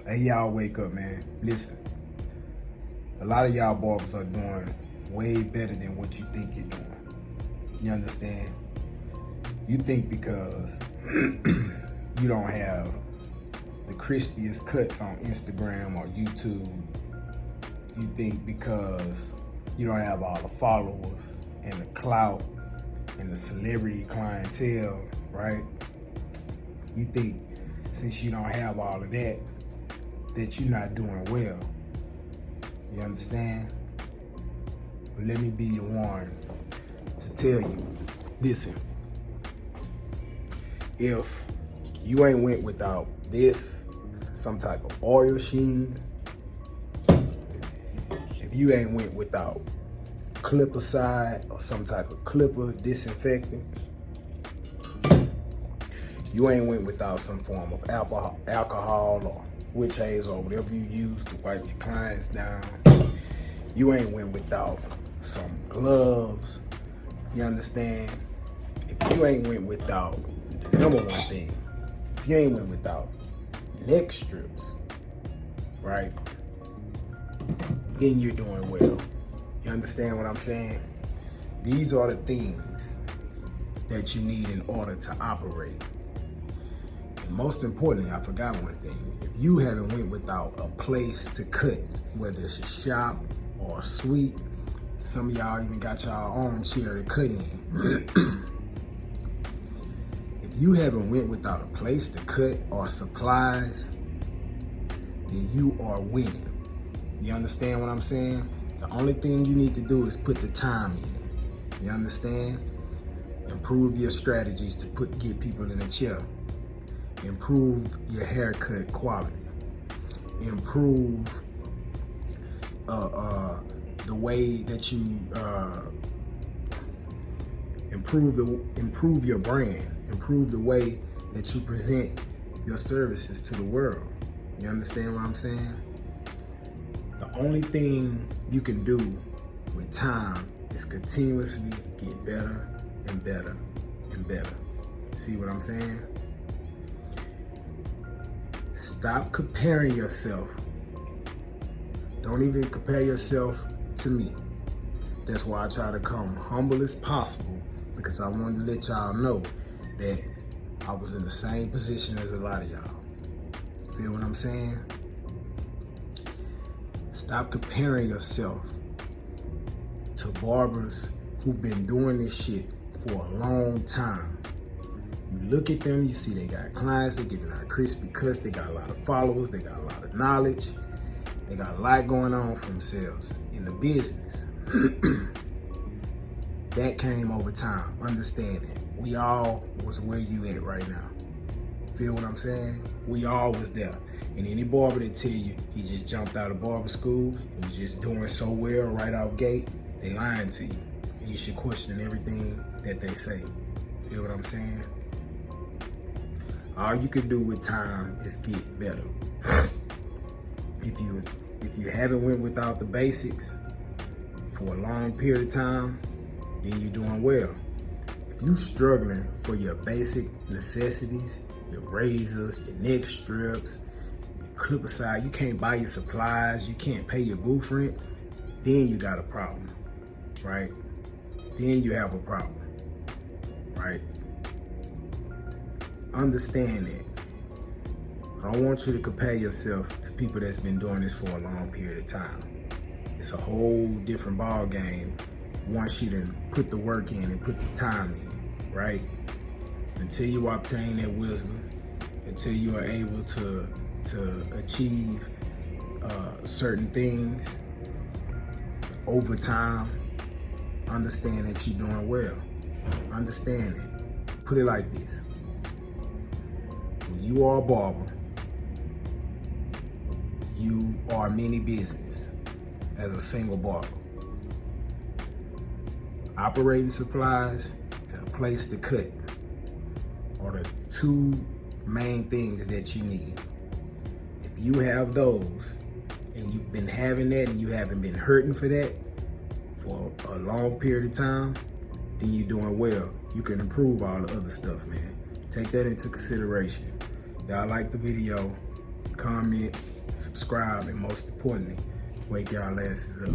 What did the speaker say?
Hey, y'all, wake up, man. Listen, a lot of y'all barbers are doing way better than what you think you're doing. You understand? You think because you don't have the crispiest cuts on Instagram or YouTube, you think because you don't have all the followers and the clout and the celebrity clientele, right? You think since you don't have all of that, that you're not doing well. You understand? But let me be the one to tell you, listen, if you ain't went without this, some type of oil sheen, if you ain't went without clipper side or some type of clipper disinfectant, you ain't went without some form of alcohol or witch hazel or whatever you use to wipe your clients down, you ain't went without some gloves, you understand? If you ain't went without the number one thing, if you ain't went without neck strips, right, then you're doing well. You understand what I'm saying? These are the things that you need in order to operate. And most importantly, I forgot one thing. If you haven't went without a place to cut, whether it's a shop or a suite, some of y'all even got y'all own chair to cut in. If you haven't went without a place to cut or supplies, then you are winning. You understand what I'm saying? The only thing you need to do is put the time in. You understand? Improve your strategies to get people in a chair. Improve your haircut quality. Improve the way that you improve your brand. Improve the way that you present your services to the world. You understand what I'm saying? The only thing you can do with time is continuously get better and better and better. See what I'm saying? Stop comparing yourself. Don't even compare yourself to me. That's why I try to come humble as possible, because I wanted to let y'all know that I was in the same position as a lot of y'all. Feel what I'm saying? Stop comparing yourself to barbers who've been doing this shit for a long time. You look at them, you see they got clients, they getting out crispy cuts, they got a lot of followers, they got a lot of knowledge, they got a lot going on for themselves in the business. That came over time, understand that. We all was where you at right now. Feel what I'm saying? We all was there. And any barber that tell you he just jumped out of barber school and was just doing so well right off gate, they lying to you. And you should question everything that they say. Feel what I'm saying? All you can do with time is get better. If you haven't went without the basics for a long period of time, then you're doing well. If you struggling for your basic necessities, your razors, your neck strips, your clipper side, you can't buy your supplies, you can't pay your booth rent, then you got a problem, right? Then you have a problem, right? Understand that. I don't want you to compare yourself to people that's been doing this for a long period of time. It's a whole different ball game once you done put the work in and put the time in, right? Until you obtain that wisdom, until you are able to achieve certain things over time, understand that you're doing well. Understand it. Put it like this. When you are a barber, you are mini business as a single barber. Operating supplies and a place to cut are the two main things that you need. If you have those and you've been having that and you haven't been hurting for that for a long period of time, then you're doing well. You can improve all the other stuff, man. Take that into consideration. Y'all like the video, comment, subscribe, and most importantly, wake y'all asses up.